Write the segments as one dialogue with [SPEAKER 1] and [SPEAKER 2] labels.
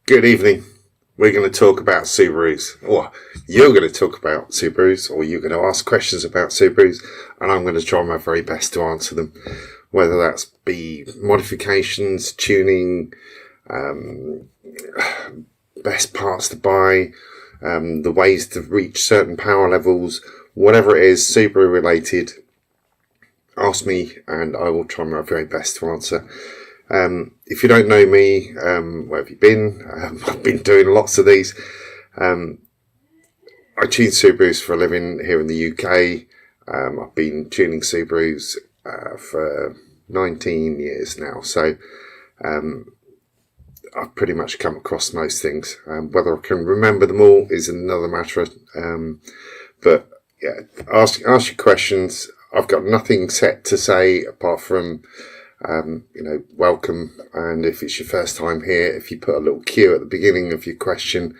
[SPEAKER 1] Good evening. We're going to talk about Subarus, or you're going to talk about Subarus, or you're going to ask questions about Subarus, and I'm going to try my very best to answer them, whether that's be modifications, tuning, best parts to buy, the ways to reach certain power levels, whatever it is Subaru related. Ask me and I will try my very best to answer. If you don't know me, where have you been? I've been doing lots of these. I tune Subarus for a living here in the UK. I've been tuning Subarus for 19 years now, so I've pretty much come across most things. Whether I can remember them all is another matter. But yeah, ask your questions. I've got nothing set to say apart from welcome, and if it's your first time here, if you put a little Q at the beginning of your question,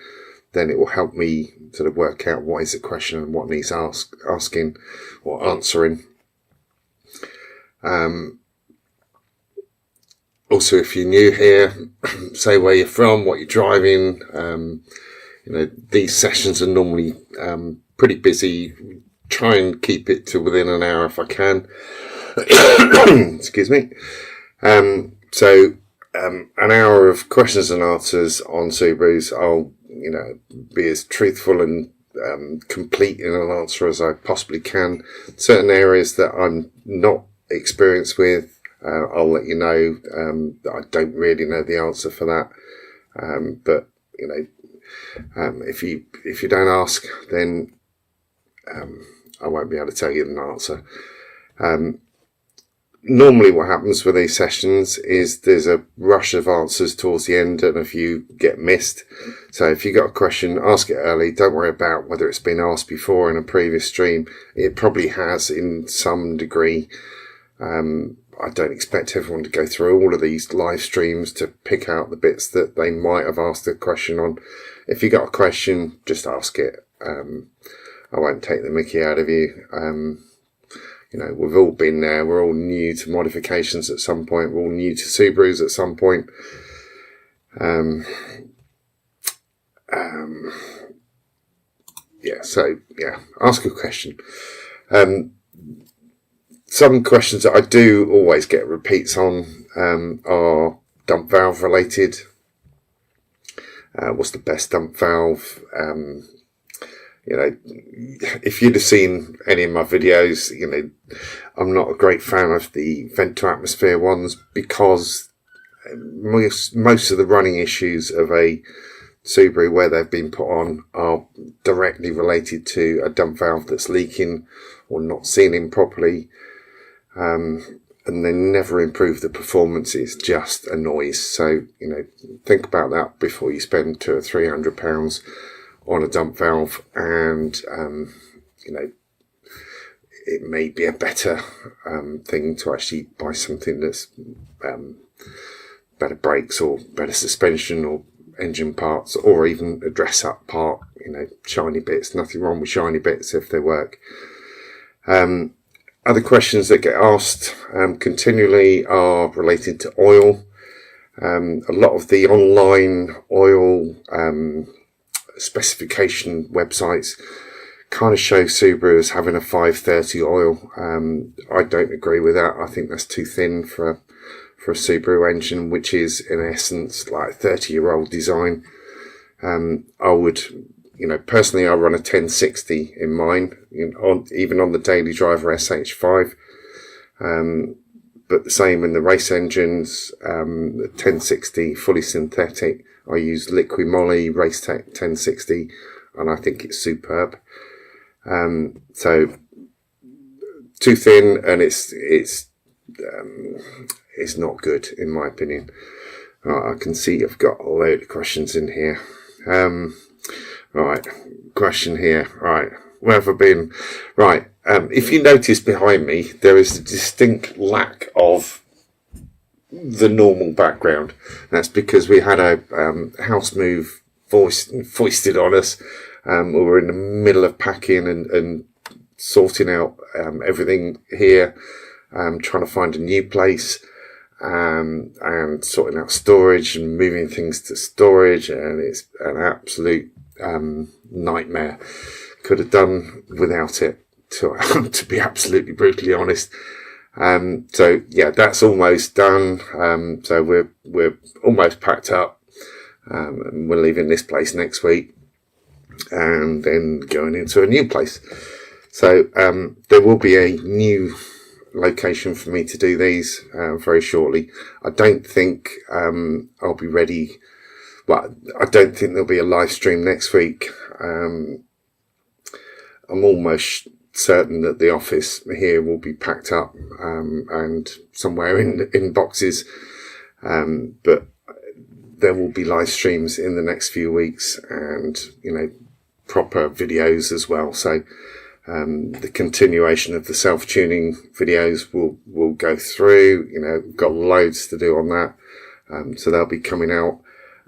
[SPEAKER 1] then it will help me sort of work out what is the question and what needs asking or answering. Also, if you're new here, say where you're from, what you're driving. These sessions are normally pretty busy. Try and keep it to within an hour if I can. Excuse me. So an hour of questions and answers on Subarus. I'll be as truthful and complete in an answer as I possibly can. Certain areas that I'm not experienced with, I'll let you know that I don't really know the answer for that. But if you don't ask, then I won't be able to tell you the answer. Normally what happens with these sessions is there's a rush of answers towards the end and a few get missed. So if you've got a question, ask it early. Don't worry about whether it's been asked before in a previous stream. It probably has in some degree. I don't expect everyone to go through all of these live streams to pick out the bits that they might have asked a question on. If you got a question, just ask it. I won't take the mickey out of you. We've all been there. We're all new to modifications at some point. We're all new to Subarus at some point. Ask a question. Some questions that I do always get repeats on are dump valve related. What's the best dump valve? If you'd have seen any of my videos, I'm not a great fan of the vent to atmosphere ones because most of the running issues of a Subaru where they've been put on are directly related to a dump valve that's leaking or not sealing properly. And they never improve the performance. It's just a noise. So, think about that before you spend £200 or £300 on a dump valve, and it may be a better thing to actually buy something that's better brakes or better suspension or engine parts, or even a dress up part, shiny bits. Nothing wrong with shiny bits if they work. Other questions that get asked continually are related to oil. A lot of the online oil specification websites kind of show Subaru as having a 530 oil. I don't agree with that. I think that's too thin for a Subaru engine, which is in essence like a 30-year-old design. I would, personally, I run a 1060 in mine, even on the daily driver SH5. But the same in the race engines, the 1060 fully synthetic. I use Liqui Moly Race Tech 1060, and I think it's superb. So too thin, and it's not good in my opinion. Right, I can see I've got a load of questions in here. Right, question here. Right, where have I been? Right, if you notice behind me, there is a distinct lack of the normal background. That's because we had a house move foisted on us. We were in the middle of packing and sorting out everything here, trying to find a new place, and sorting out storage and moving things to storage, and it's an absolute nightmare. Could have done without it, to be absolutely brutally honest. So yeah, that's almost done. So we're almost packed up, and we're leaving this place next week, and then going into a new place. So there will be a new location for me to do these very shortly. I don't think I'll be ready. Well, I don't think there'll be a live stream next week. I'm almost certain that the office here will be packed up and somewhere in boxes, but there will be live streams in the next few weeks, and proper videos as well. So the continuation of the self-tuning videos will go through. Got loads to do on that, so they'll be coming out,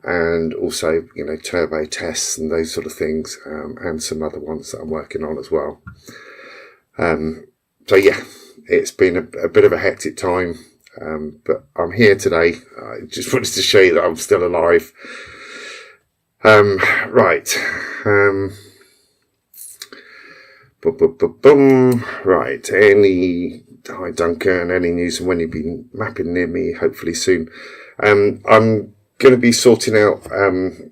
[SPEAKER 1] and also turbo tests and those sort of things, and some other ones that I'm working on as well. So yeah, it's been a bit of a hectic time, but I'm here today. I just wanted to show you that I'm still alive. Right. Right. Hi Duncan, any news on when you'll be mapping near me? Hopefully soon. I'm going to be sorting out, I'm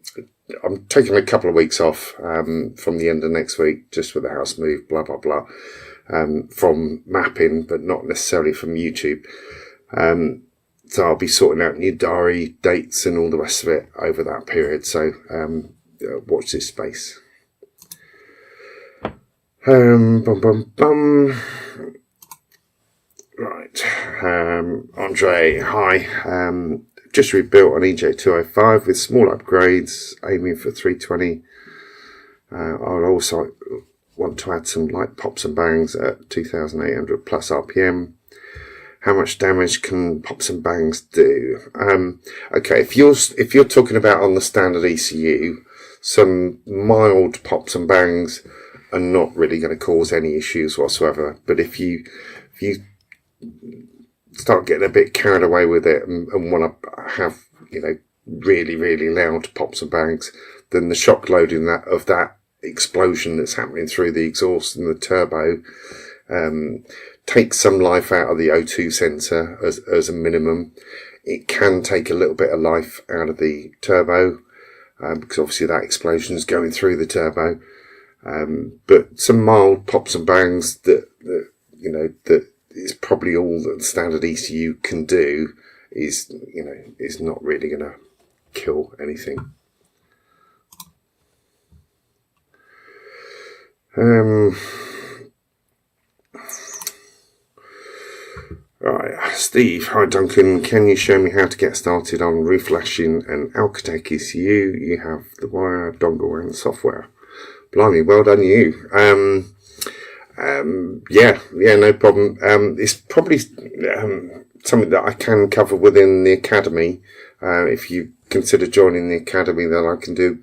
[SPEAKER 1] taking a couple of weeks off from the end of next week, just with the house move, blah, blah, blah, from mapping, but not necessarily from YouTube. So I'll be sorting out new diary dates and all the rest of it over that period. So watch this space. Right. Andre, hi. Just rebuilt an EJ205 with small upgrades, aiming for 320. I'll also want to add some light pops and bangs at 2,800 plus RPM. How much damage can pops and bangs do? Okay, if you're talking about on the standard ECU, some mild pops and bangs are not really going to cause any issues whatsoever. But if you start getting a bit carried away with it and want to have really, really loud pops and bangs, then the shock loading of that explosion that's happening through the exhaust and the turbo takes some life out of the O2 sensor as a minimum. It can take a little bit of life out of the turbo because obviously that explosion is going through the turbo. But some mild pops and bangs that is probably all that the standard ECU can do is not really going to kill anything. Right, Steve, hi Duncan, can you show me how to get started on roof lashing and Alcatech ECU? You have the wire, dongle and software. Blimey, well done you. Yeah, no problem. It's probably something that I can cover within the academy. If you consider joining the academy, then I can do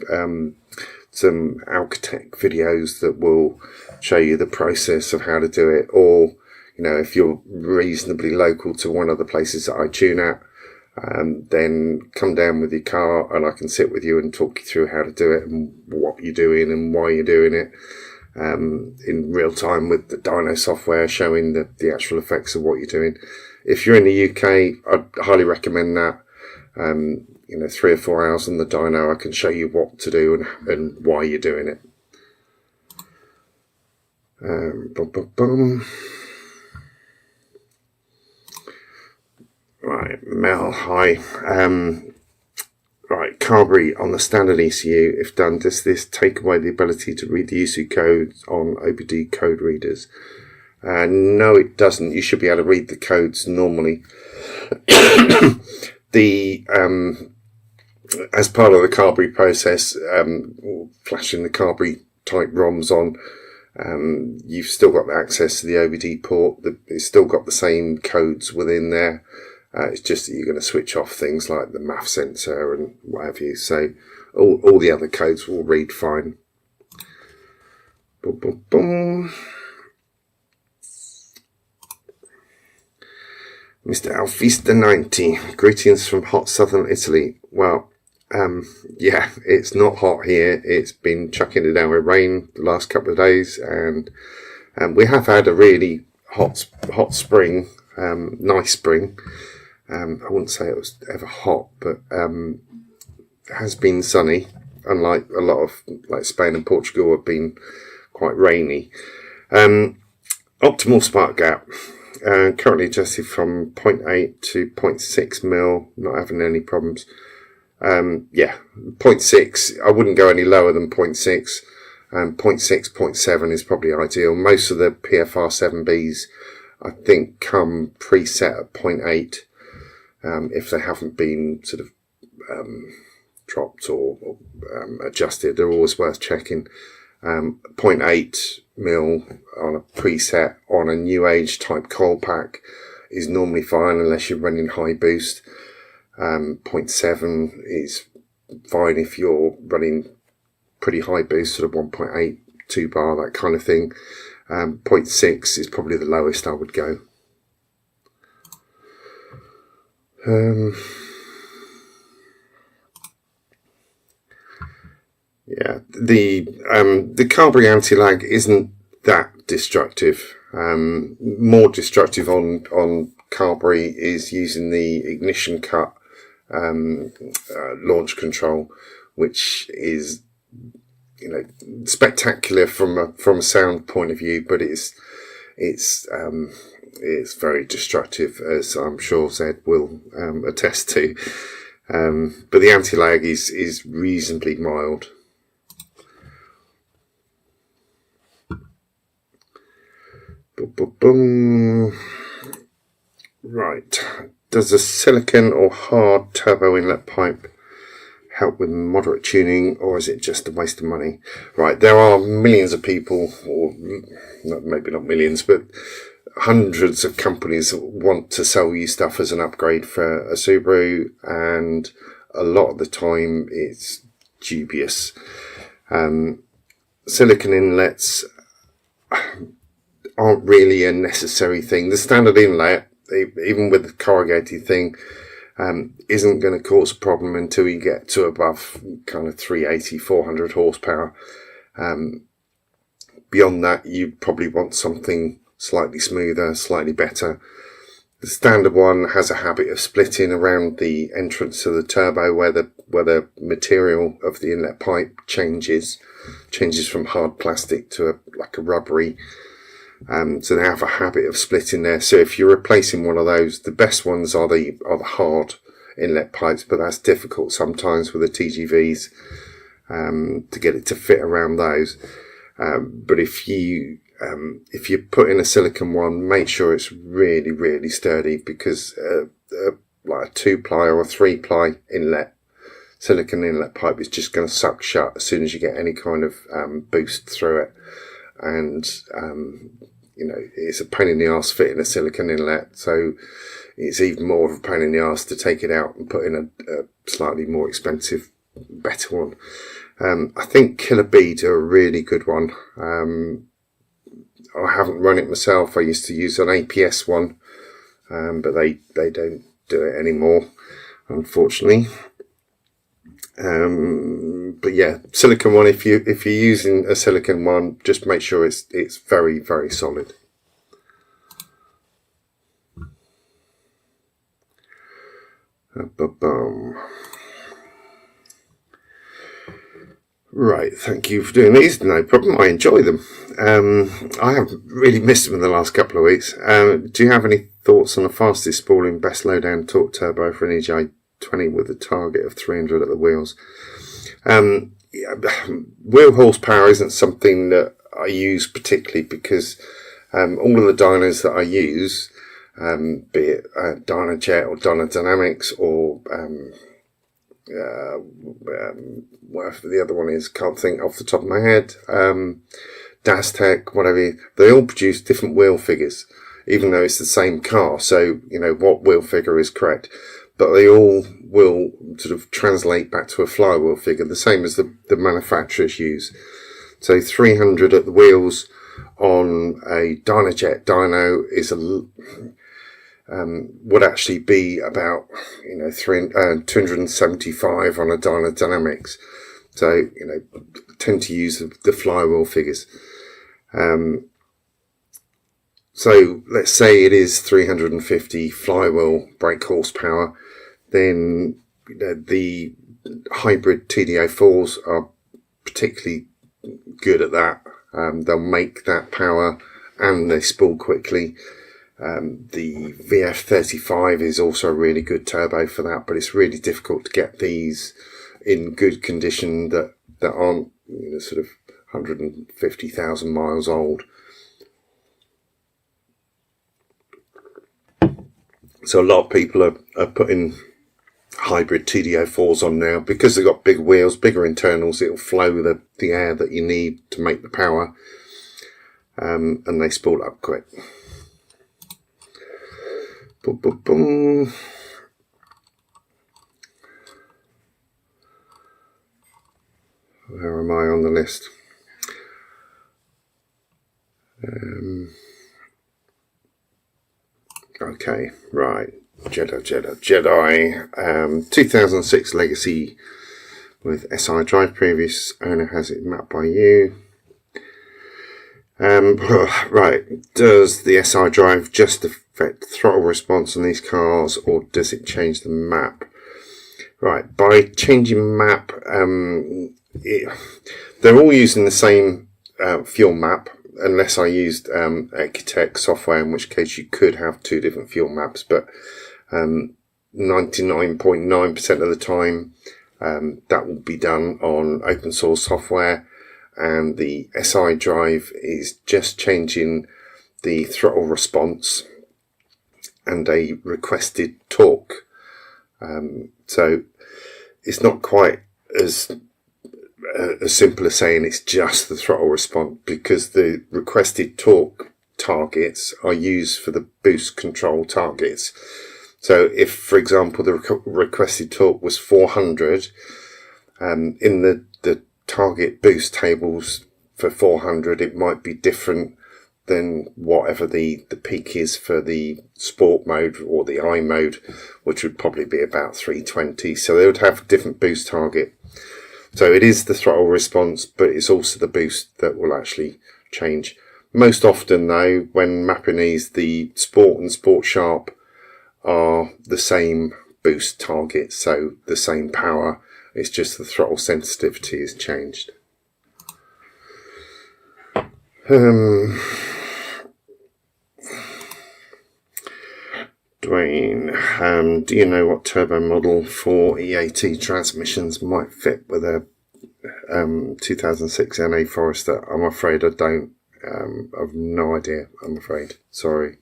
[SPEAKER 1] some Alcatech videos that will show you the process of how to do it. Or, if you're reasonably local to one of the places that I tune at, then come down with your car and I can sit with you and talk you through how to do it and what you're doing and why you're doing it. In real time with the dyno software showing the actual effects of what you're doing. If you're in the UK, I'd highly recommend that. 3 or 4 hours on the dyno, I can show you what to do and why you're doing it. Right, Mel, hi. Right, Carberry on the standard ECU, if done, does this take away the ability to read the ECU codes on OBD code readers? No, it doesn't. You should be able to read the codes normally. The as part of the Carberry process, flashing the Carberry type ROMs on, you've still got access to the OBD port. It's still got the same codes within there. It's just that you're going to switch off things like the MAF sensor and what have you. So all the other codes will read fine. Boom, boom, boom. Mr. Alfista 90, greetings from hot southern Italy. Well, yeah, it's not hot here. It's been chucking it down with rain the last couple of days, and we have had a really hot spring, nice spring. I wouldn't say it was ever hot, but it has been sunny, unlike a lot of like Spain and Portugal have been quite rainy. Optimal spark gap. Currently adjusted from 0.8 to 0.6 mil, not having any problems. Yeah, 0.6, I wouldn't go any lower than 0.6. 0.6, 0.7 is probably ideal. Most of the PFR 7Bs, I think, come preset at 0.8, if they haven't been sort of dropped or adjusted. They're always worth checking. 0.8 mil on a preset on a new age type coil pack is normally fine unless you're running high boost. 0.7 is fine if you're running pretty high boost, sort of 1.8, 2 bar, that kind of thing. 0.6 is probably the lowest I would go. Yeah, the Carberry anti-lag isn't that destructive. More destructive on Carberry is using the ignition cut launch control, which is, you know, spectacular from a sound point of view, but it's very destructive, as I'm sure Zed will attest to. But the anti-lag is reasonably mild. Boom, boom. Right. Does a silicon or hard turbo inlet pipe help with moderate tuning, or is it just a waste of money? Right. There are millions of people, or maybe not millions, but hundreds of companies that want to sell you stuff as an upgrade for a Subaru, and a lot of the time it's dubious. Silicon inlets aren't really a necessary thing. The standard inlet, even with the corrugated thing, isn't going to cause a problem until you get to above kind of 380, 400 horsepower. Beyond that, you probably want something slightly smoother, slightly better. The standard one has a habit of splitting around the entrance to the turbo where the material of the inlet pipe changes from hard plastic to like a rubbery. So they have a habit of splitting there. So if you're replacing one of those, the best ones are the hard inlet pipes, but that's difficult sometimes with the TGVs to get it to fit around those. But if you put in a silicon one, make sure it's really, really sturdy, because like a 2-ply or a 3-ply inlet, silicon inlet pipe is just going to suck shut as soon as you get any kind of boost through it. And you know, it's a pain in the arse fitting a silicon inlet, so it's even more of a pain in the arse to take it out and put in a slightly more expensive, better one. I think Killer Bee do a really good one. I haven't run it myself. I used to use an APS one, but they don't do it anymore, unfortunately. But yeah, silicon one, if you're using a silicon one, just make sure it's very, very solid. Right, thank you for doing these. No problem, I enjoy them. I have really missed them in the last couple of weeks. Do you have any thoughts on the fastest spooling, best low-down torque turbo for an EJ 20 with a target of 300 at the wheels? Wheel horsepower isn't something that I use particularly, because all of the dynos that I use, be it Dynajet or Dynadynamics or whatever the other one is, can't think off the top of my head, Dastech, whatever, they all produce different wheel figures, even though it's the same car. So, you know, what wheel figure is correct, but they all will sort of translate back to a flywheel figure, the same as the manufacturers use. So 300 at the wheels on a Dynajet dyno is would actually be about, you know, 275 on a Dyna Dynamics. So, you know, tend to use the flywheel figures. So let's say it is 350 flywheel brake horsepower, then, you know, the hybrid TD04s are particularly good at that. They'll make that power and they spool quickly. The VF35 is also a really good turbo for that, but it's really difficult to get these in good condition that aren't, you know, sort of 150,000 miles old. So a lot of people are putting hybrid TD04s on now because they've got bigger wheels, bigger internals. It'll flow the air that you need to make the power, and they spool up quick. Boom, boom, boom. Where am I on the list? Okay, right. Jedi. 2006 Legacy with SI drive. Previous owner has it mapped by you. Right. Does the SI drive just affect throttle response on these cars, or does it change the map? Right. By changing map, they're all using the same fuel map, unless I used Ecutech software, in which case you could have two different fuel maps, but 99.9% of the time that will be done on open source software, and the SI drive is just changing the throttle response and a requested torque. So it's not quite as simple as saying it's just the throttle response, because the requested torque targets are used for the boost control targets. So if, for example, the requested torque was 400, in the target boost tables for 400, it might be different than whatever the peak is for the sport mode or the I mode, which would probably be about 320. So they would have a different boost target. So it is the throttle response, but it's also the boost that will actually change. Most often, though, when mapping these, the Sport and Sport Sharp are the same boost target, so the same power. It's just the throttle sensitivity is changed. Dwayne, do you know what turbo model for EAT transmissions might fit with a 2006 NA Forester? I'm afraid I don't. I've no idea, I'm afraid. Sorry.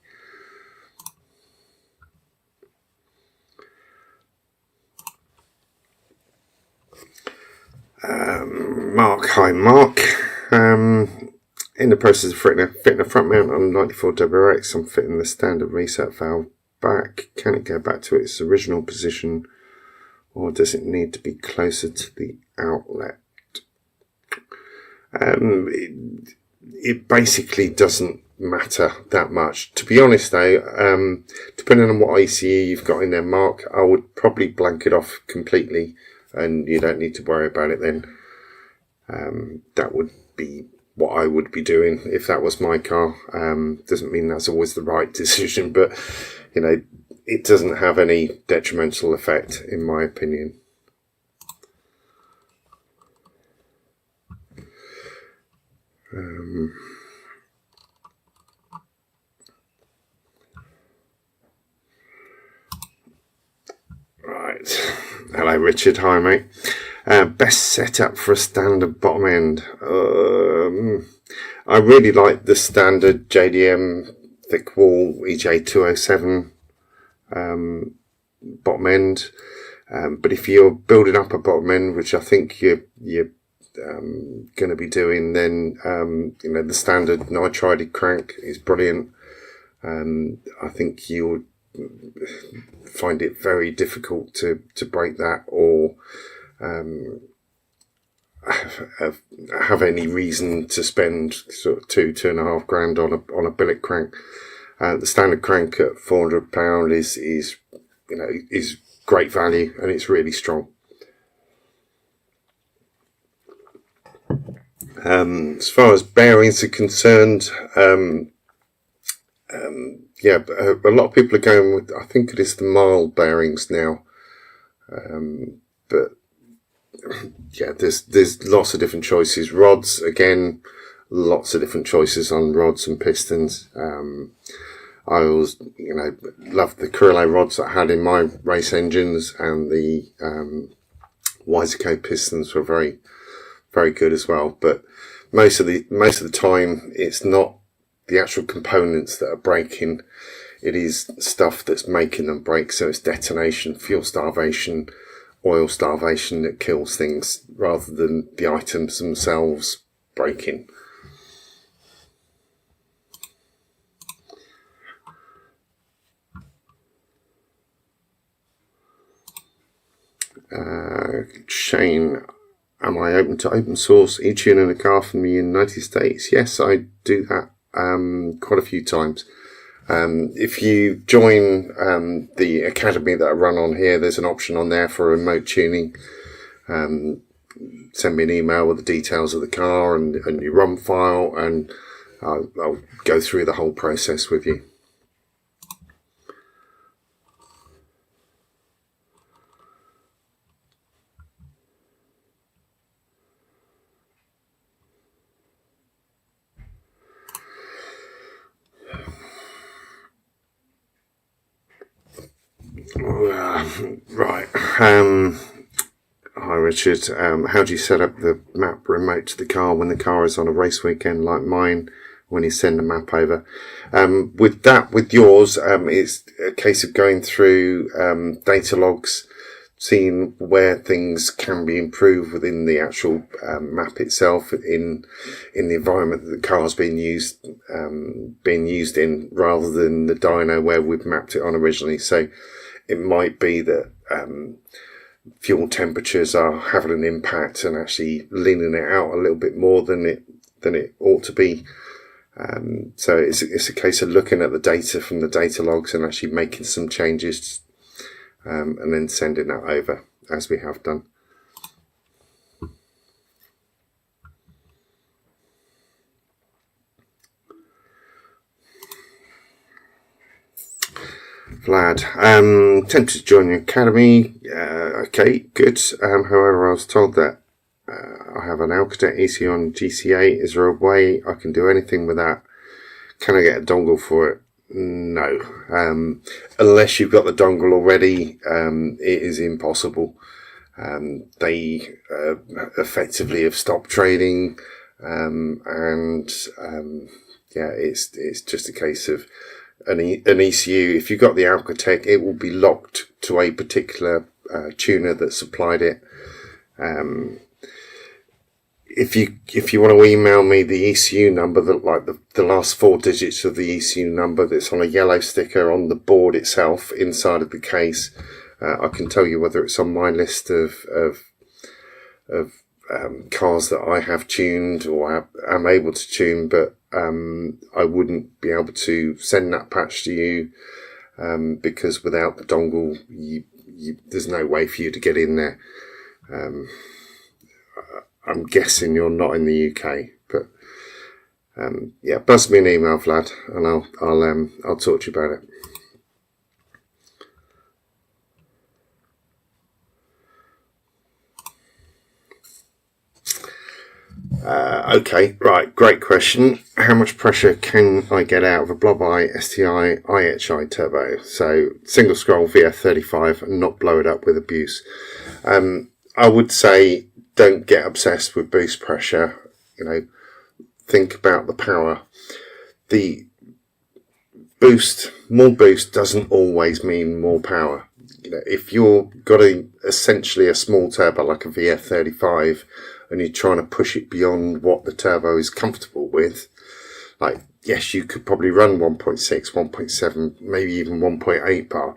[SPEAKER 1] Mark, hi Mark. In the process of fitting a front mount on 94 WRX, I'm fitting the standard reset valve back. Can it go back to its original position, or does it need to be closer to the outlet? It basically doesn't matter that much. To be honest though, depending on what ECU you've got in there, Mark, I would probably blank it off completely, and you don't need to worry about it then. That would be what I would be doing if that was my car. Doesn't mean that's always the right decision, but you know, it doesn't have any detrimental effect in my opinion. Right. Hello Richard, hi mate. Best setup for a standard bottom end. I really like the standard JDM thick wall EJ207 bottom end. But if you're building up a bottom end, which I think you're going to be doing, then the standard nitrided crank is brilliant. I think you'll find it very difficult to break that, or have any reason to spend sort of £2.5 grand on a billet crank. The standard crank at £400 is great value, and it's really strong. As far as bearings are concerned, a lot of people are going with, I think it is the mild bearings now, but yeah, there's lots of different choices. Rods, again, lots of different choices on rods and pistons. I always, loved the Carrillo rods that I had in my race engines, and the Wiseco pistons were very, very good as well. But most of the time, it's not the actual components that are breaking. It is stuff that's making them break. So it's detonation, fuel starvation, oil starvation that kills things, rather than the items themselves breaking. Shane, am I open to open source e-tuning a car from the United States? Yes, I do that quite a few times. If you join the academy that I run on here, there's an option on there for remote tuning. Send me an email with the details of the car and your ROM file, and I'll go through the whole process with you. Right. Hi Richard. How do you set up the map remote to the car when the car is on a race weekend like mine, when you send the map over? With yours, it's a case of going through data logs, seeing where things can be improved within the actual map itself, in the environment that the car's being used in, rather than the dyno where we've mapped it on originally. So it might be that fuel temperatures are having an impact and actually leaning it out a little bit more than it ought to be. So it's a case of looking at the data from the data logs and actually making some changes, and then sending that over, as we have done. Vlad, tempted to join the academy. Okay, good. However, I was told that I have an Alcatel ECU on GCA. Is there a way I can do anything with that? Can I get a dongle for it? No. Unless you've got the dongle already, it is impossible. They effectively have stopped trading, it's just a case of an ECU. If you've got the Alcatel, it will be locked to a particular tuner that supplied it. If you want to email me the ECU number, the last 4 digits of the ECU number that's on a yellow sticker on the board itself inside of the case, I can tell you whether it's on my list of cars that I have tuned or am able to tune, but I wouldn't be able to send that patch to you because without the dongle, there's no way for you to get in there. I'm guessing you're not in the UK, but buzz me an email, Vlad, and I'll talk to you about it. Okay, right, great question. How much pressure can I get out of a Blob Eye STI IHI turbo? So single scroll VF35 and not blow it up with abuse. I would say don't get obsessed with boost pressure. Think about the power. The more boost doesn't always mean more power. if you've got essentially a small turbo like a VF35 and you're trying to push it beyond what the turbo is comfortable with, like, yes, you could probably run 1.6, 1.7, maybe even 1.8 bar.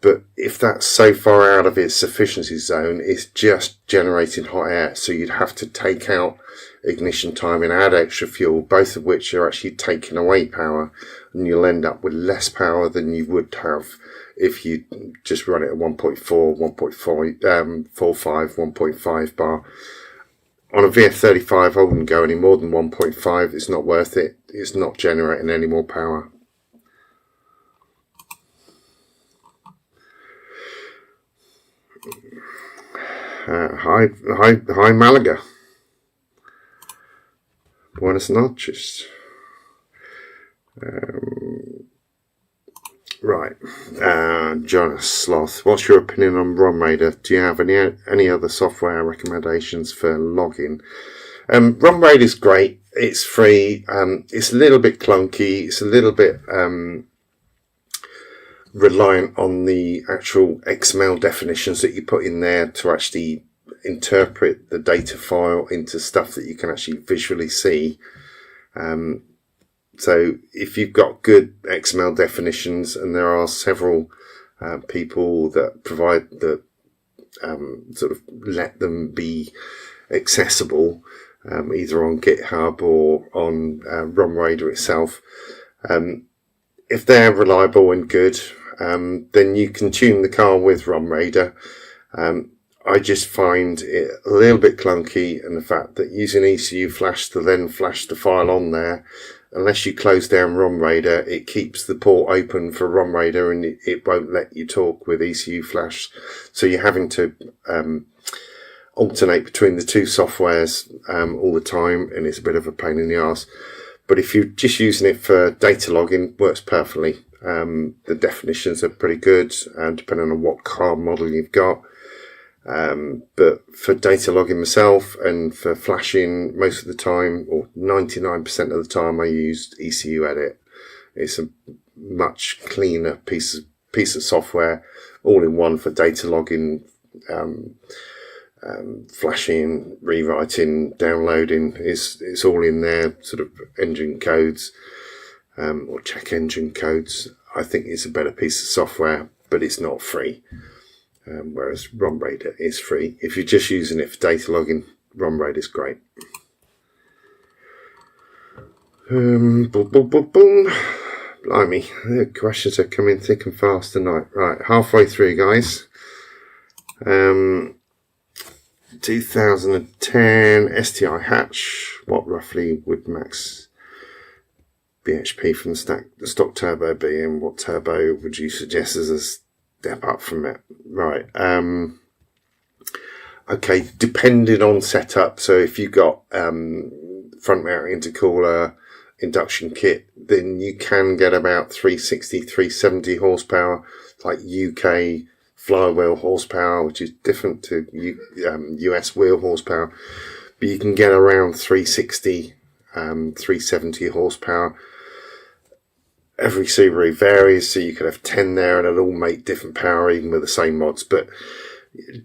[SPEAKER 1] But if that's so far out of its sufficiency zone, it's just generating hot air. So you'd have to take out ignition time and add extra fuel, both of which are actually taking away power. And you'll end up with less power than you would have if you just run it at 1.4, 1.5, 1.5 bar. On a VF35, I wouldn't go any more than 1.5. It's not worth it. It's not generating any more power. Hi Malaga. Buenas noches. Right, Jonas Sloth, what's your opinion on ROM Raider? Do you have any other software recommendations for logging? ROM Raider is great. It's free. It's a little bit clunky. It's a little bit reliant on the actual XML definitions that you put in there to actually interpret the data file into stuff that you can actually visually see. So if you've got good XML definitions, and there are several people that provide the sort of let them be accessible, either on GitHub or on ROM Raider itself. If they're reliable and good, then you can tune the car with ROM Raider. I just find it a little bit clunky, and the fact that using ECU Flash to then flash the file on there, unless you close down ROM Raider, it keeps the port open for ROM Raider and it won't let you talk with ECU Flash. So you're having to alternate between the two softwares all the time, and it's a bit of a pain in the arse. But if you're just using it for data logging, works perfectly. The definitions are pretty good, depending on what car model you've got. But for data logging myself and for flashing, most of the time, or 99% of the time, I used ECU Edit. It's a much cleaner piece of software, all in one for data logging, flashing, rewriting, downloading. It's all in there, sort of engine codes, or check engine codes. I think it's a better piece of software, but it's not free. Whereas ROM Raider is free. If you're just using it for data logging, ROM Raider is great. Boom, boom, boom, boom. Blimey, the questions are coming thick and fast tonight. Right, halfway through, guys. 2010 STI hatch. What roughly would max BHP from the stock turbo be, and what turbo would you suggest as a step up from it? Right. Okay, depending on setup. So if you've got front mount intercooler induction kit, then you can get about 360, 370 horsepower, like UK flywheel horsepower, which is different to US wheel horsepower. But you can get around 360, 370 horsepower. Every Subaru varies, so you could have 10 there and it'll all make different power even with the same mods, but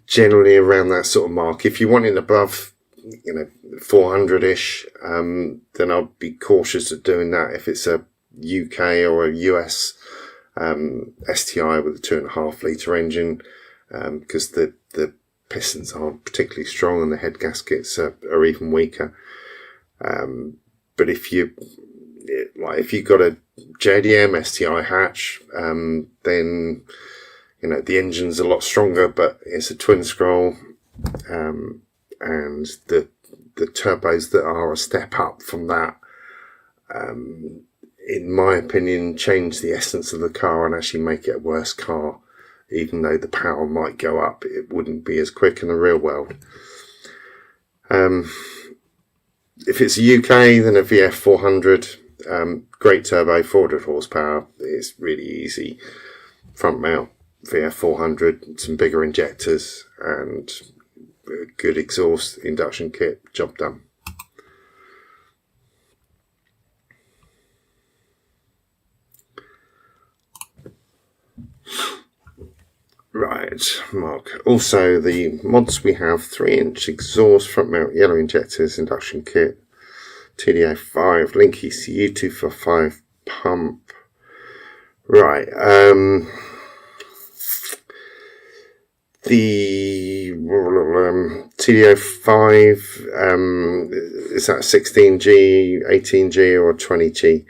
[SPEAKER 1] generally around that sort of mark. If you're wanting above 400-ish, then I'd be cautious of doing that if it's a UK or a US STI with a 2.5 litre engine, because the pistons aren't particularly strong and the head gaskets are even weaker. But if you've got a JDM STI hatch, then the engine's a lot stronger, but it's a twin scroll, and the turbos that are a step up from that, in my opinion, change the essence of the car and actually make it a worse car. Even though the power might go up, it wouldn't be as quick in the real world. If it's a UK, then a VF400, great turbo, 400 horsepower. It's really easy. Front mount VF400, some bigger injectors and a good exhaust induction kit, job done. Right, Mark. Also, the mods we have 3-inch exhaust, front mount yellow injectors, induction kit, TDO5, link ECU 245 pump. Right, the TDO5, is that 16G, 18G or 20G?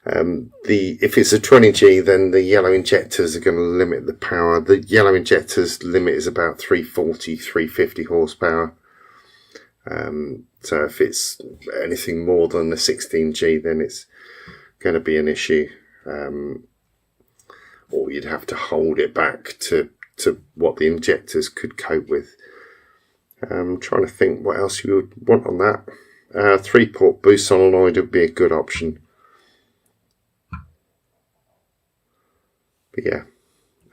[SPEAKER 1] If it's a 20G, then the yellow injectors are going to limit the power. The yellow injectors limit is about 340, 350 horsepower. So if it's anything more than the 16G, then it's going to be an issue. Or you'd have to hold it back to what the injectors could cope with. I'm trying to think what else you would want on that. 3-port boost solenoid would be a good option. But yeah,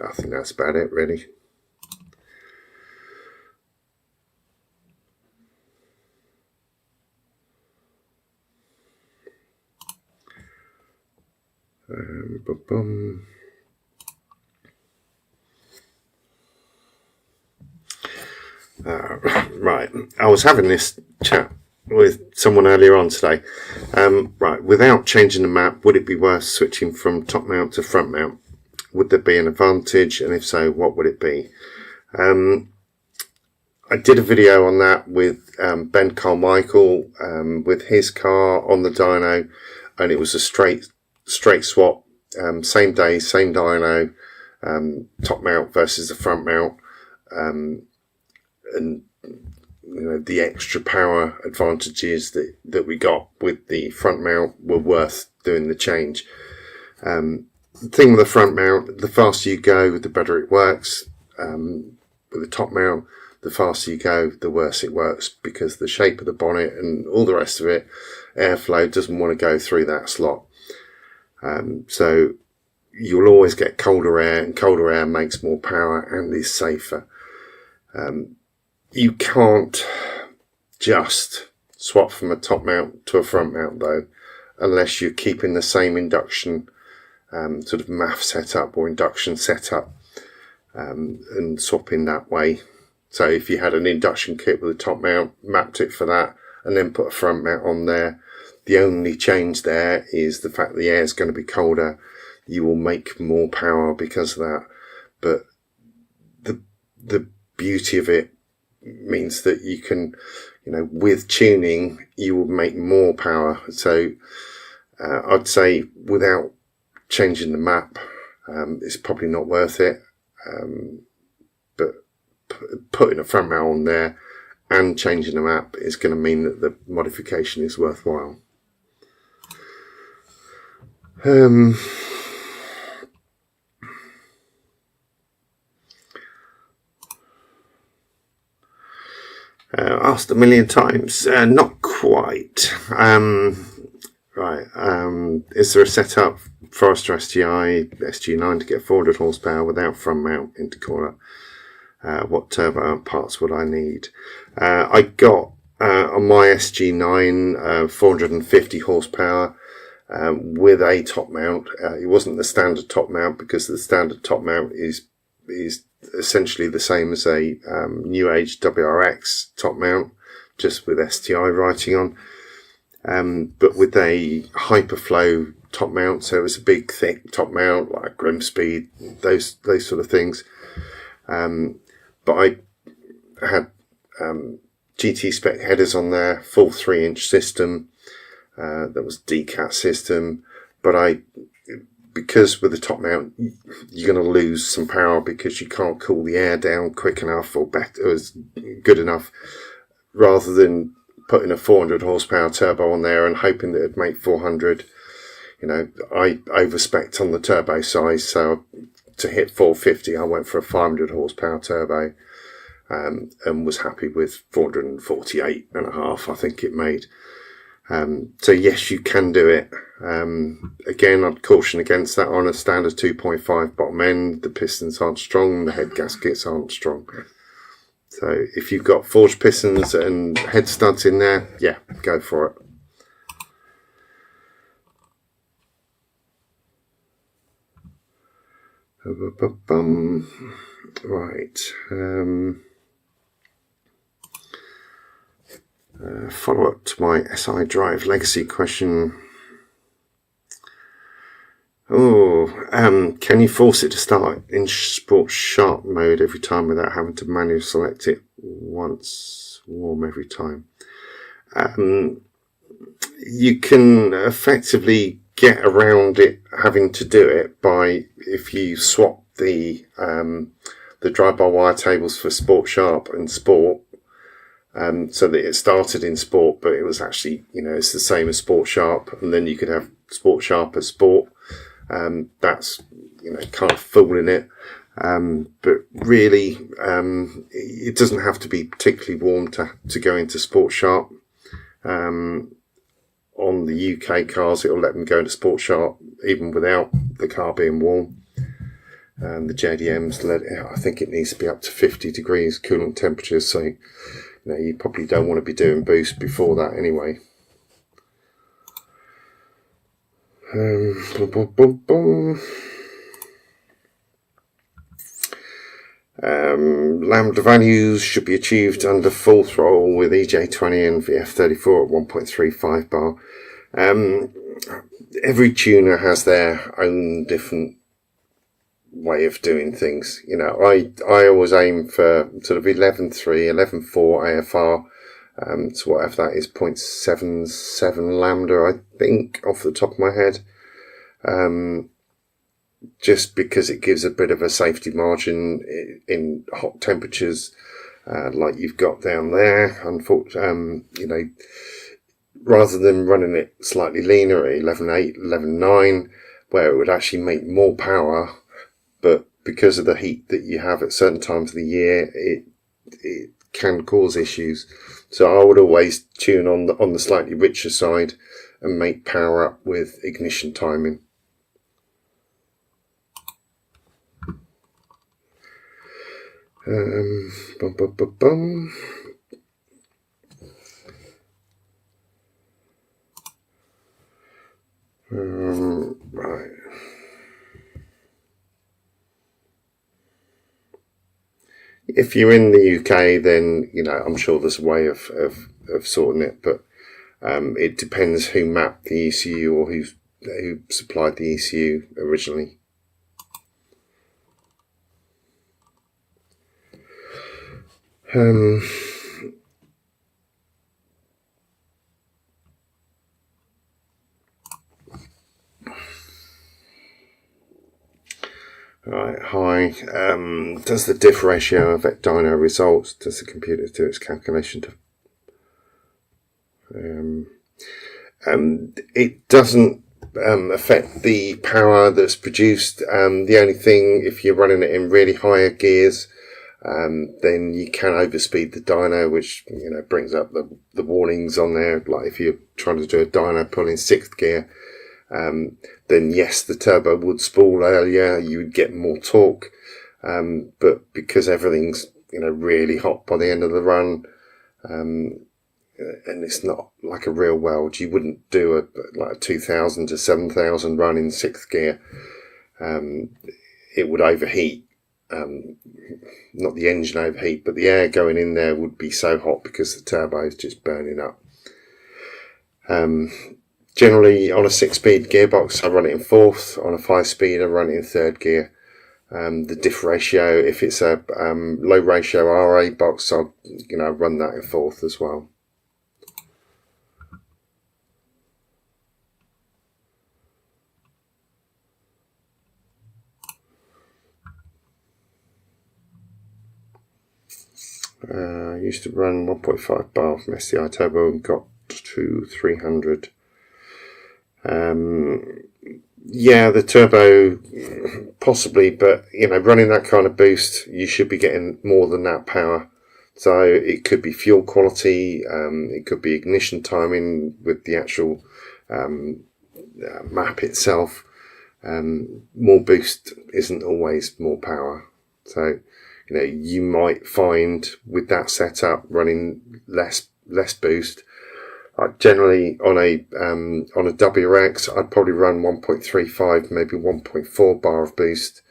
[SPEAKER 1] I think that's about it really. Right, I was having this chat with someone earlier on today. Right, without changing the map, would it be worth switching from top mount to front mount? Would there be an advantage, and if so, what would it be? I did a video on that with Ben Carmichael with his car on the dyno, and it was a straight swap, same day, same dyno, top mount versus the front mount, and you know, the extra power advantages that we got with the front mount were worth doing the change. The thing with the front mount, the faster you go, the better it works. With the top mount, the faster you go, the worse it works, because the shape of the bonnet and all the rest of it, airflow doesn't want to go through that slot. So you'll always get colder air, and colder air makes more power and is safer. You can't just swap from a top mount to a front mount though, unless you're keeping the same induction sort of MAF setup or induction setup, and swapping that way. So if you had an induction kit with a top mount, mapped it for that, and then put a front mount on there, the only change there is the fact the air is going to be colder. You will make more power because of that, but the beauty of it means that you can, you know, with tuning, you will make more power. So I'd say without changing the map, it's probably not worth it. But putting a front mount on there and changing the map is going to mean that the modification is worthwhile. Asked a million times, not quite. Right, is there a setup Forester SGI SG9 to get 400 horsepower without front mount intercooler? What turbo parts would I need? I got on my SG9 450 horsepower with a top mount. It wasn't the standard top mount, because the standard top mount is essentially the same as a new age WRX top mount, just with STI writing on. But with a hyperflow top mount, so it was a big thick top mount like Grimspeed, those sort of things. But I had GT spec headers on there, full 3-inch system. That was DCAT system, but because with the top mount you're going to lose some power because you can't cool the air down quick enough or better as good enough. Rather than putting a 400 horsepower turbo on there and hoping that it'd make 400, you know, I overspec'd on the turbo size, so to hit 450 I went for a 500 horsepower turbo, and was happy with 448.5 I think it made. So yes, you can do it. Again, I'd caution against that on a standard 2.5 bottom end. The pistons aren't strong, the head gaskets aren't strong. So if you've got forged pistons and head studs in there, yeah, go for it. Right. Follow up to my SI Drive Legacy question. Can you force it to start in Sport Sharp mode every time without having to manually select it once warm every time? You can effectively get around it having to do it by, if you swap the drive-by-wire tables for Sport Sharp and Sport, so that it started in Sport, but it was actually, it's the same as Sport Sharp, and then you could have Sport Sharp as Sport. That's, kind of fooling it. But really, it doesn't have to be particularly warm to go into Sport Sharp. On the UK cars, it'll let them go into Sport Sharp even without the car being warm. The JDMs, I think it needs to be up to 50 degrees coolant temperatures, so you probably don't want to be doing boost before that anyway. Lambda values should be achieved under full throttle with EJ20 and VF34 at 1.35 bar. Every tuner has their own different way of doing things. I always aim for sort of 11.3, 11.4 AFR, so whatever that is, 0.77 lambda, I think, off the top of my head. Just because it gives a bit of a safety margin in hot temperatures, like you've got down there. Unfortunately, rather than running it slightly leaner at 11.8, 11.9, where it would actually make more power, but because of the heat that you have at certain times of the year, it can cause issues. So I would always tune on the slightly richer side and make power up with ignition timing. Right. If you're in the UK, then I'm sure there's a way of sorting it, but it depends who mapped the ECU or who supplied the ECU originally. Right, hi. Does the diff ratio affect dyno results? Does the computer do its calculation it doesn't affect the power that's produced. The only thing, if you're running it in really higher gears, then you can overspeed the dyno, which brings up the warnings on there. Like if you're trying to do a dyno pull in 6th gear, then yes, the turbo would spool earlier, you would get more torque, but because everything's really hot by the end of the run, and it's not like a real weld, you wouldn't do a 2000 to 7000 run in 6th gear. It would overheat. Not the engine overheat, but the air going in there would be so hot because the turbo is just burning up. Generally on a 6-speed gearbox, I run it in 4th. On a 5-speed, I run it in 3rd gear. The diff ratio, if it's a low ratio RA box, I'll run that in 4th as well. I used to run 1.5 bar from STI turbo and got to 300. Yeah, the turbo possibly, but running that kind of boost, you should be getting more than that power. So it could be fuel quality, it could be ignition timing with the actual map itself. More boost isn't always more power. So you might find with that setup running less boost. Generally on a WRX, I'd probably run 1.35, maybe 1.4 bar of boost,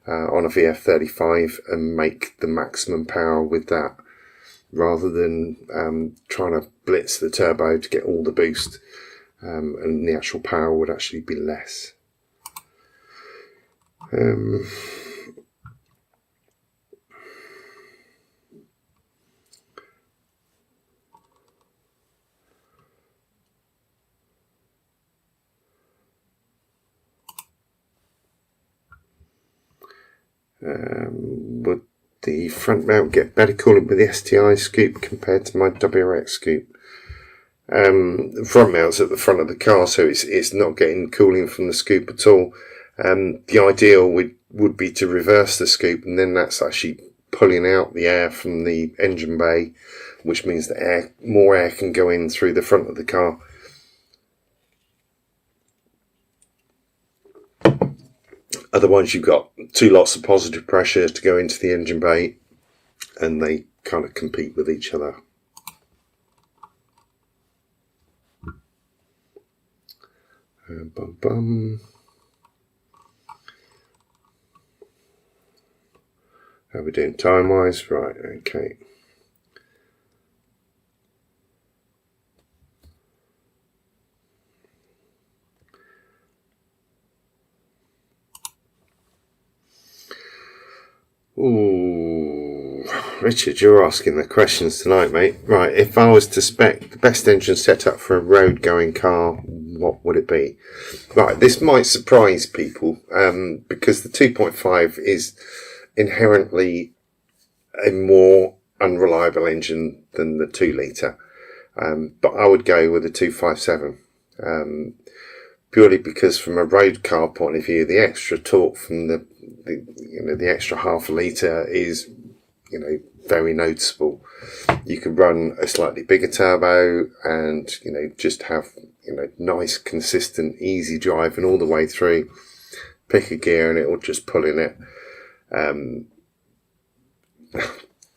[SPEAKER 1] on a VF35 and make the maximum power with that, rather than trying to blitz the turbo to get all the boost, and the actual power would actually be less. Would the front mount get better cooling with the STI scoop compared to my WRX scoop? The front mount's at the front of the car, so it's not getting cooling from the scoop at all. The ideal would be to reverse the scoop, and then that's actually pulling out the air from the engine bay, which means that more air can go in through the front of the car. Otherwise, you've got two lots of positive pressure to go into the engine bay, and they kind of compete with each other. How are we doing time-wise? Right, okay. Ooh, Richard, you're asking the questions tonight, mate. Right, if I was to spec the best engine setup for a road-going car, what would it be? Right, this might surprise people, because the 2.5 is inherently a more unreliable engine than the 2 litre. But I would go with a 257. Purely because from a road car point of view, the extra torque from the extra half a litre is, very noticeable. You can run a slightly bigger turbo and, just have, nice, consistent, easy driving all the way through. Pick a gear and it will just pull in it.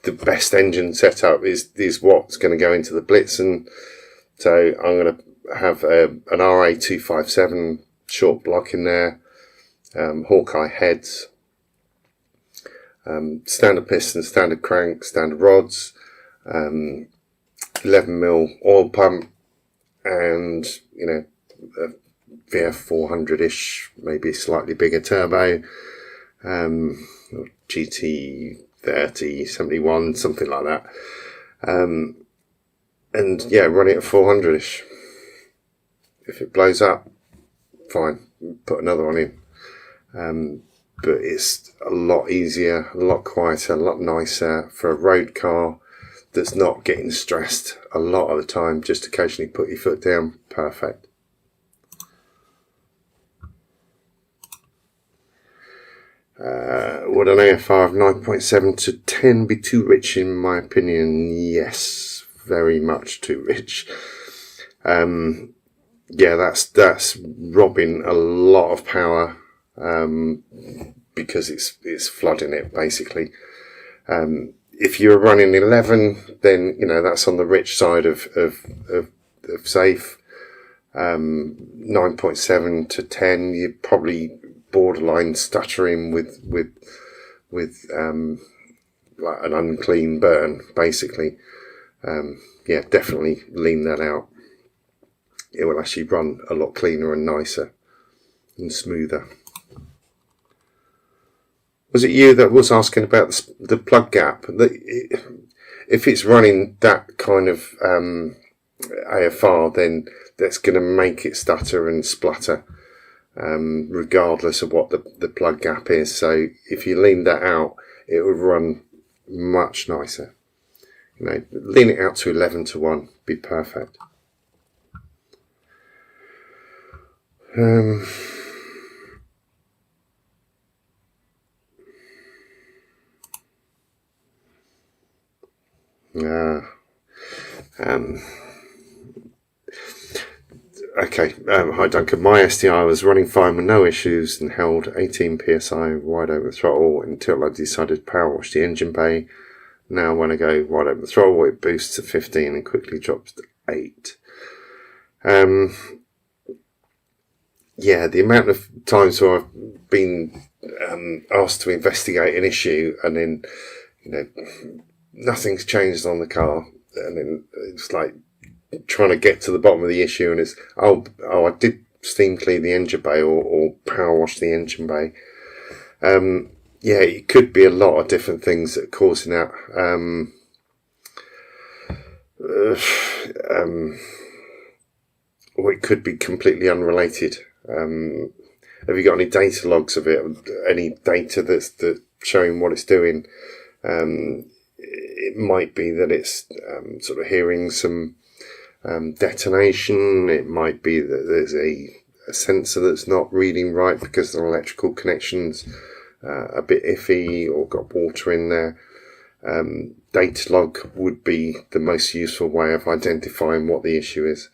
[SPEAKER 1] The best engine setup is what's going to go into the Blitzen. So I'm going to have an RA257 short block in there, Hawkeye heads, standard piston, standard crank, standard rods, 11mm oil pump, and a VF 400-ish, maybe slightly bigger turbo, GT 30, 71, something like that, and yeah, run it at 400-ish. If it blows up, fine, put another one in. But it's a lot easier, a lot quieter, a lot nicer for a road car that's not getting stressed a lot of the time. Just occasionally put your foot down, perfect. Would an AFR of 9.7 to 10 be too rich in my opinion? Yes, very much too rich. Yeah, that's robbing a lot of power, because it's flooding it basically. If you're running 11, then that's on the rich side of safe. 9.7 to 10, you're probably borderline stuttering with like an unclean burn basically. Yeah, definitely lean that out. It will actually run a lot cleaner and nicer and smoother. Was it you that was asking about the plug gap? If it's running that kind of AFR, then that's going to make it stutter and splutter, regardless of what the plug gap is. So if you lean that out, it will run much nicer. Lean it out to 11 to 1, be perfect. Okay, hi Duncan. My STI was running fine with no issues and held 18 psi wide open throttle until I decided to power wash the engine bay. Now when I go wide open throttle, it boosts to 15 and quickly drops to 8. yeah, the amount of times where I've been asked to investigate an issue, and then, you know, nothing's changed on the car, and then it's like trying to get to the bottom of the issue, and it's I did steam clean the engine bay, or power wash the engine bay. Yeah, it could be a lot of different things that are causing that. Or it could be completely unrelated. Have you got any data logs of it? Any data that's showing what it's doing? It might be that it's sort of hearing some detonation. It might be that there's a sensor that's not reading right because the electrical connection's a bit iffy or got water in there. Data log would be the most useful way of identifying what the issue is.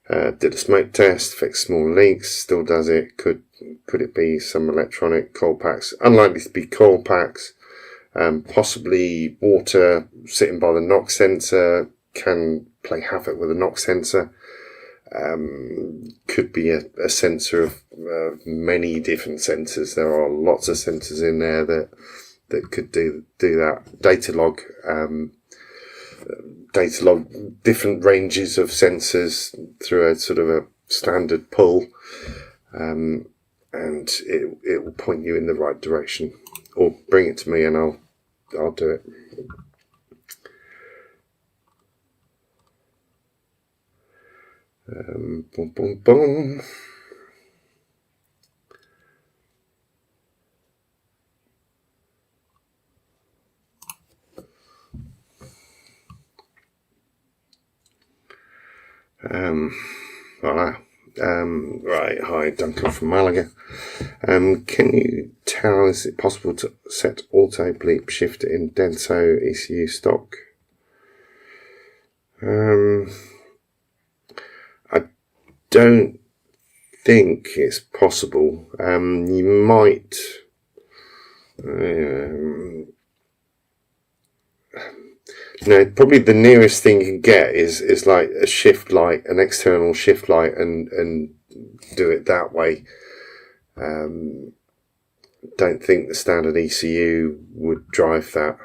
[SPEAKER 1] Did a smoke test, fixed small leaks, still does it. Could it be some electronic coil packs? Unlikely to be coil packs. Possibly water sitting by the knock sensor can play havoc with the knock sensor. Could be a sensor of many different sensors. There are lots of sensors in there that could do that. Data log different ranges of sensors through a sort of a standard pull, and it will point you in the right direction, or bring it to me and I'll do it. Boom, boom, boom. Voilà. Right, hi, Duncan from Malaga. Can you tell, is it possible to set auto bleep shifter in Denso ECU stock? I don't think it's possible. You might. Probably the nearest thing you can get is like a shift light, an external shift light, and do it that way. Don't think the standard ECU would drive that.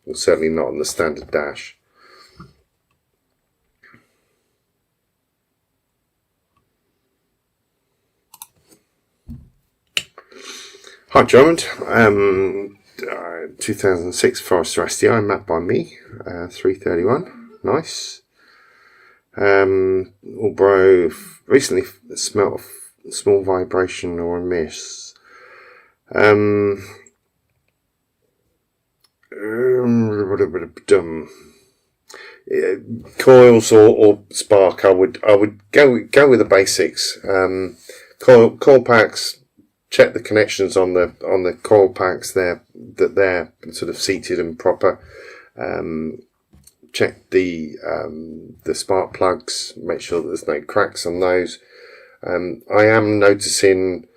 [SPEAKER 1] Well, certainly not on the standard dash. Hi, Drummond. 2006 Forester STI, mapped by me, 331. Nice. Although recently smelt a small vibration or a miss. Coils or spark, I would go with the basics. Coil packs. Check the connections on the coil packs there, that they're sort of seated and proper. Check the spark plugs. Make sure that there's no cracks on those. I am noticing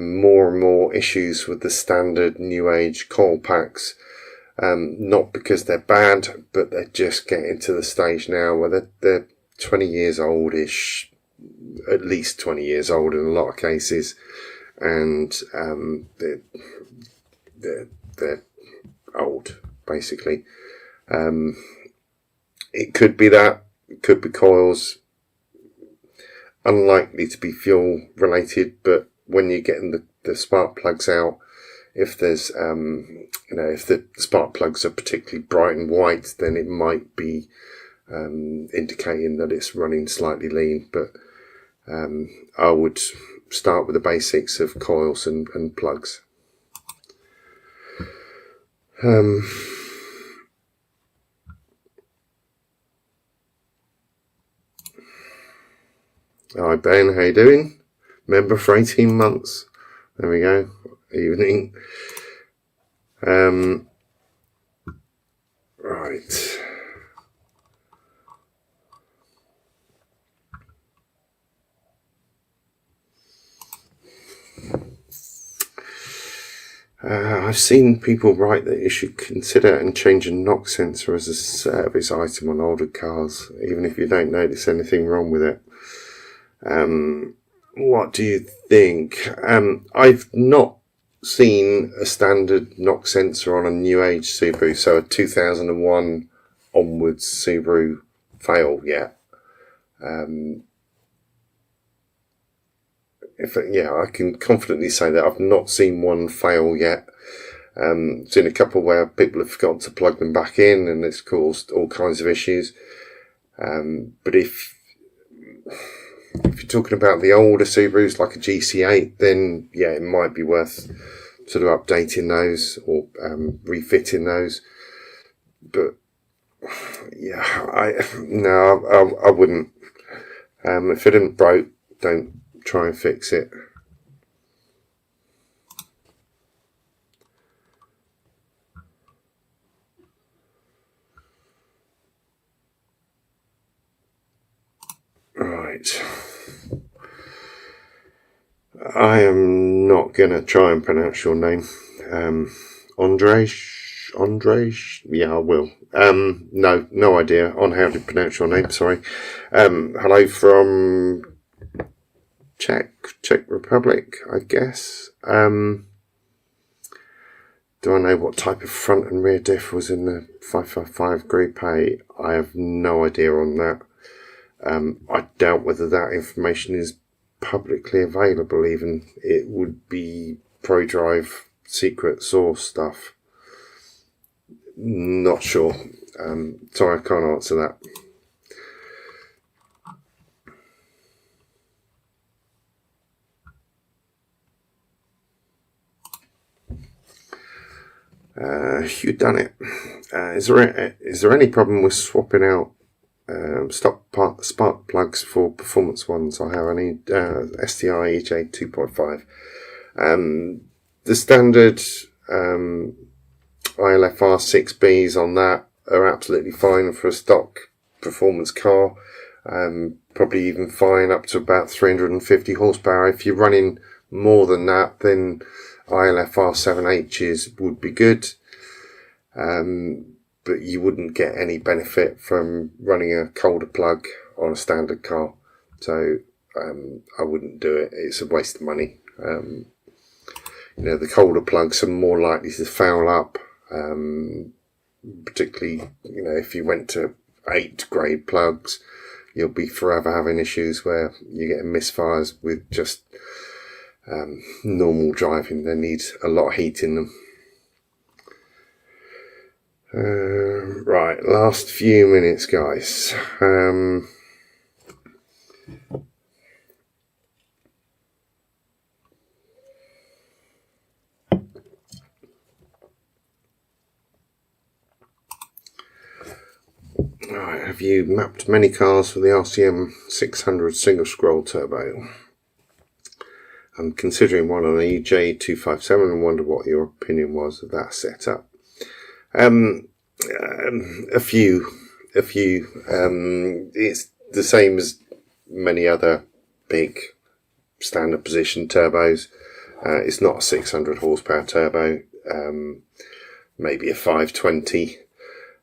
[SPEAKER 1] more and more issues with the standard new age coil packs. Not because they're bad, but they're just getting to the stage now where they're 20 years old-ish, at least 20 years old in a lot of cases. And they're old, basically. It could be that, it could be coils. Unlikely to be fuel related, but when you're getting the spark plugs out, if there's if the spark plugs are particularly bright and white, then it might be indicating that it's running slightly lean. But I would start with the basics of coils and plugs. Hi Ben, how you doing? Member for 18 months. There we go. Evening. Right. I've seen people write that you should consider and change a knock sensor as a service item on older cars, even if you don't notice anything wrong with it. What do you think? I've not seen a standard knock sensor on a new age Subaru, so a 2001 onwards Subaru fail yet. I can confidently say that I've not seen one fail yet. Seen a couple where people have forgotten to plug them back in and it's caused all kinds of issues. But if you're talking about the older Subarus like a GC8, then yeah, it might be worth sort of updating those or refitting those. But yeah, I wouldn't. If it isn't broke, don't try and fix it. Right. I am not going to try and pronounce your name. Andrej? Yeah, I will. No idea on how to pronounce your name, sorry. Hello from Czech Republic, I guess. Do I know what type of front and rear diff was in the 555 Group A? I have no idea on that. I doubt whether that information is publicly available even. It would be ProDrive secret source stuff. Not sure. Sorry, I can't answer that. You've done it. Is there any problem with swapping out spark plugs for performance ones? I have any STI EJ 2.5. The standard ILFR 6Bs on that are absolutely fine for a stock performance car. Probably even fine up to about 350 horsepower. If you're running more than that, then ILFR 7Hs would be good. But you wouldn't get any benefit from running a colder plug on a standard car. So I wouldn't do it. It's a waste of money. The colder plugs are more likely to foul up, particularly, if you went to 8 grade plugs, you'll be forever having issues where you're getting misfires with just normal driving. They need a lot of heat in them. Right, last few minutes, guys. Right, have you mapped many cars for the RCM 600 single scroll turbo? I'm considering one on an EJ257 and wonder what your opinion was of that setup. A few. It's the same as many other big standard position turbos. It's not a 600 horsepower turbo. Maybe a 520.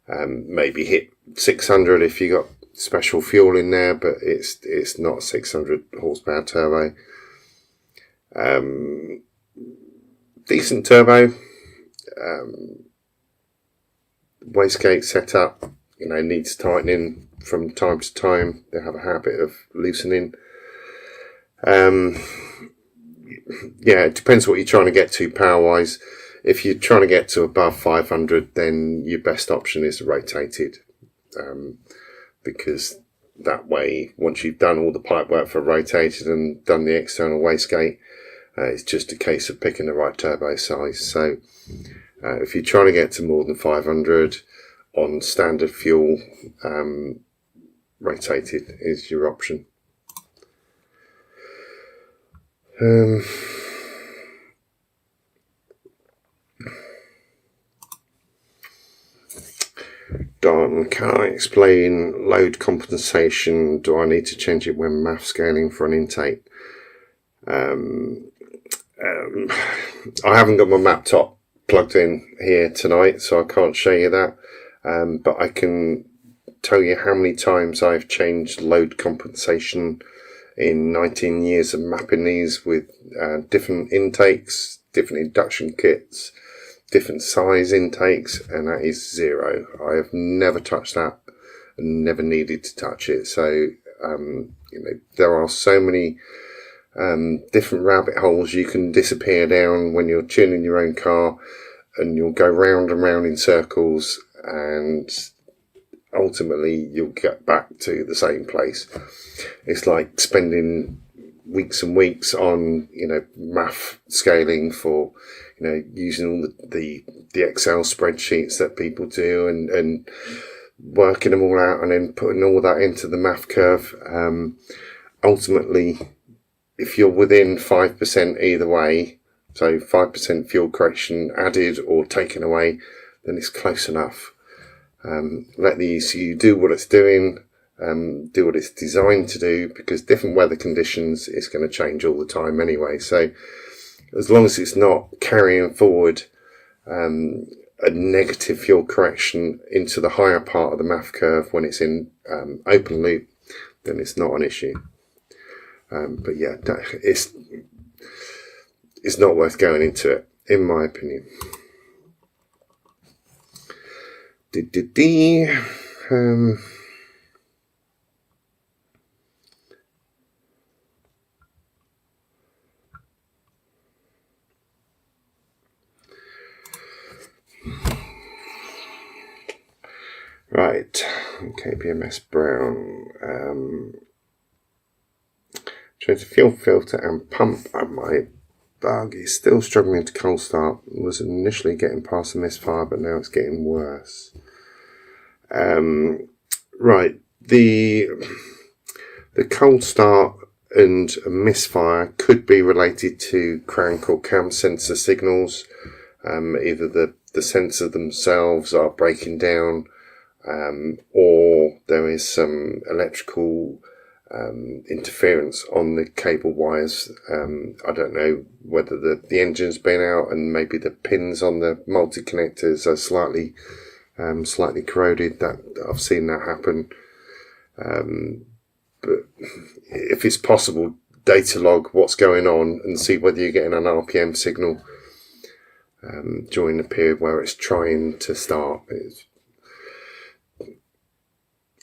[SPEAKER 1] Maybe hit 600 if you got special fuel in there, but it's not 600 horsepower turbo. Decent turbo. Wastegate setup, needs tightening from time to time. They have a habit of loosening. It depends what you're trying to get to power wise. If you're trying to get to above 500, then your best option is rotated, because that way, once you've done all the pipe work for rotated and done the external wastegate, it's just a case of picking the right turbo size. So if you're trying to get to more than 500 on standard fuel, rotated is your option. Don, can I explain load compensation? Do I need to change it when MAF scaling for an intake? I haven't got my map top plugged in here tonight, so I can't show you that. But I can tell you how many times I've changed load compensation in 19 years of mapping these with different intakes, different induction kits, different size intakes, and that is 0. I have never touched that and never needed to touch it. So there are so many different rabbit holes you can disappear down when you're tuning your own car, and you'll go round and round in circles, and ultimately you'll get back to the same place. It's like spending weeks and weeks on math scaling for using all the Excel spreadsheets that people do, and working them all out and then putting all that into the math curve. Ultimately, if you're within 5% either way, so 5% fuel correction added or taken away, then it's close enough. Let the ECU do what it's doing, do what it's designed to do, because different weather conditions is going to change all the time anyway. So as long as it's not carrying forward a negative fuel correction into the higher part of the math curve when it's in open loop, then it's not an issue. But yeah, it's not worth going into it, in my opinion. Right, KPMS Brown. Change the fuel filter and pump at my bug is still struggling to cold start. It was initially getting past the misfire, but now it's getting worse. Right, the cold start and a misfire could be related to crank or cam sensor signals. Either the sensor themselves are breaking down, or there is some electrical interference on the cable wires. I don't know whether the engine's been out and maybe the pins on the multi-connectors are slightly corroded. That I've seen that happen. But if it's possible, data log what's going on and see whether you're getting an RPM signal during the period where it's trying to start.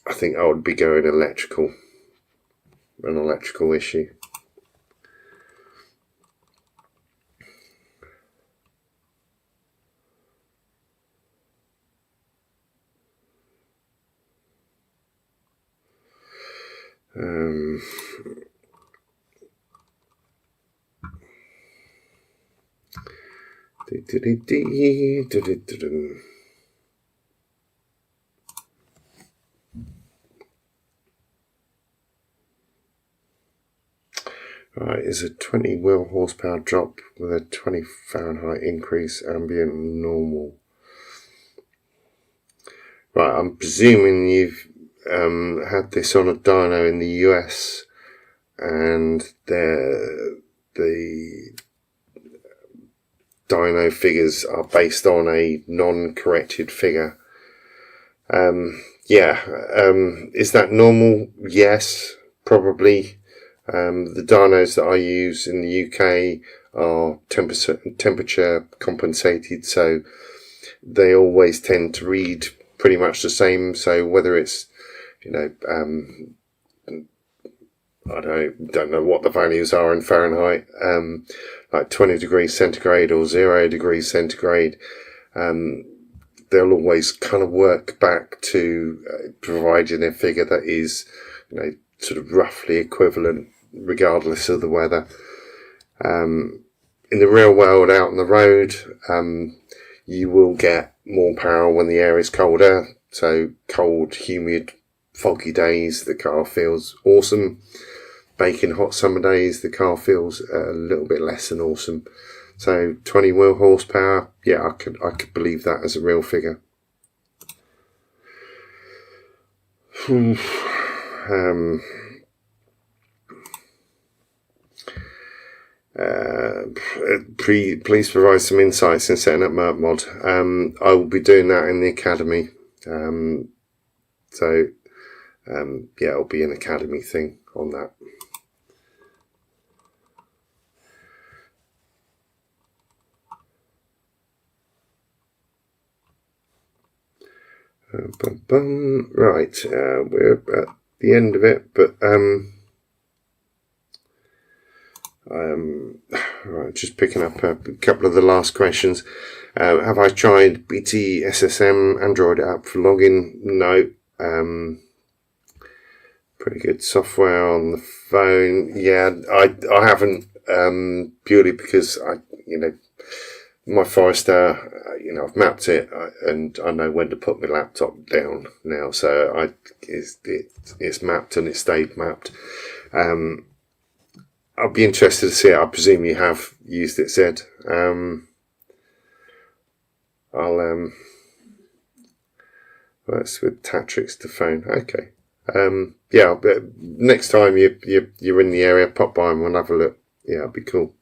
[SPEAKER 1] I think I would be going electrical. An electrical issue. Right, is a 20 wheel horsepower drop with a 20 Fahrenheit increase, ambient normal. Right, I'm presuming you've had this on a dyno in the US, and the dyno figures are based on a non-corrected figure. Is that normal? Yes, probably. The dynos that I use in the UK are temperature compensated, so they always tend to read pretty much the same. So whether it's, I don't know what the values are in Fahrenheit, like 20 degrees centigrade or 0 degrees centigrade, they'll always kind of work back to providing a figure that is, sort of roughly equivalent regardless of the weather. In the real world, out on the road, you will get more power when the air is colder. So cold, humid, foggy days, the car feels awesome. Baking hot summer days, the car feels a little bit less than awesome. So 20 wheel horsepower, yeah, I could believe that as a real figure. Please provide some insights in setting up Merc Mod. I will be doing that in the academy. Yeah, it'll be an academy thing on that. Right, we're at the end of it, but right, just picking up a couple of the last questions. Have I tried BTSSM Android app for login? No. Pretty good software on the phone. Yeah, I haven't, purely because my Forester, I've mapped it and I know when to put my laptop down now, so it's mapped and it stayed mapped. I'll be interested to see it. I presume you have used it, Zed. That's with Tatrix to phone. Okay. Yeah, but next time you're in the area, pop by and we'll have a look. Yeah, it'd be cool.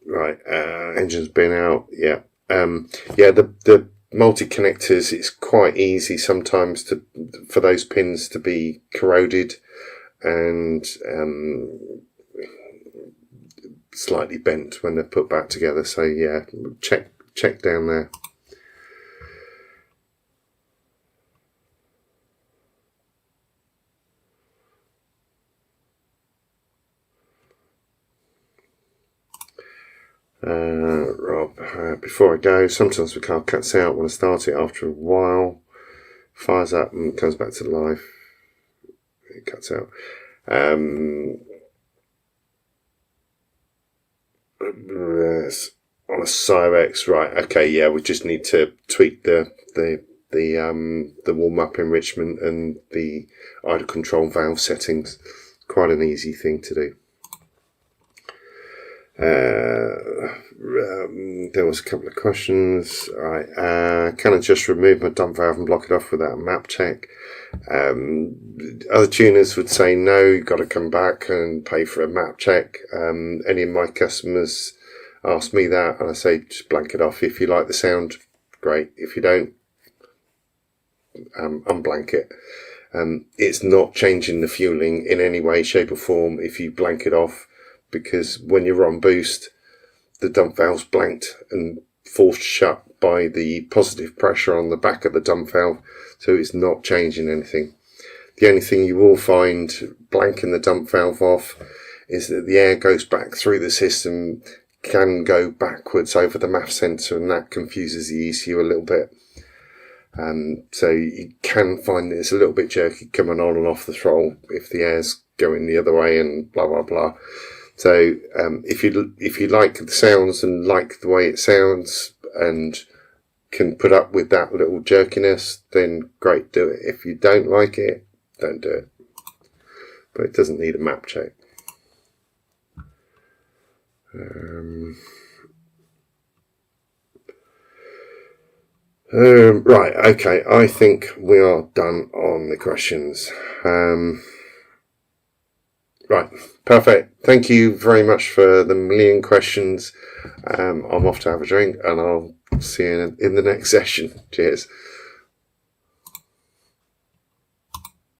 [SPEAKER 1] Right, engine's been out. Yeah. Yeah, the multi-connectors, it's quite easy sometimes for those pins to be corroded and slightly bent when they're put back together. So yeah, check down there. Rob, before I go, sometimes the car cuts out when I start it after a while, fires up and comes back to life. It cuts out. On a Cyrex, right? Okay, yeah, we just need to tweak the warm up enrichment and the idle control valve settings. Quite an easy thing to do. There was a couple of questions. Right, can I just remove my dump valve and block it off without a map check? Other tuners would say no, you've got to come back and pay for a map check. Any of my customers ask me that and I say just blank it off. If you like the sound, great. If you don't, unblank it. It's not changing the fueling in any way, shape or form if you blank it off, because when you're on boost, the dump valve's blanked and forced shut by the positive pressure on the back of the dump valve, so it's not changing anything. The only thing you will find blanking the dump valve off is that the air goes back through the system, can go backwards over the MAF sensor, and that confuses the ECU a little bit. So you can find that it's a little bit jerky coming on and off the throttle if the air's going the other way and blah blah blah. So if you like the sounds and like the way it sounds and can put up with that little jerkiness, then great, do it. If you don't like it, don't do it. But it doesn't need a map check. Right, okay, I think we are done on the questions. Right, perfect. Thank you very much for the million questions. I'm off to have a drink and I'll see you in the next session. Cheers.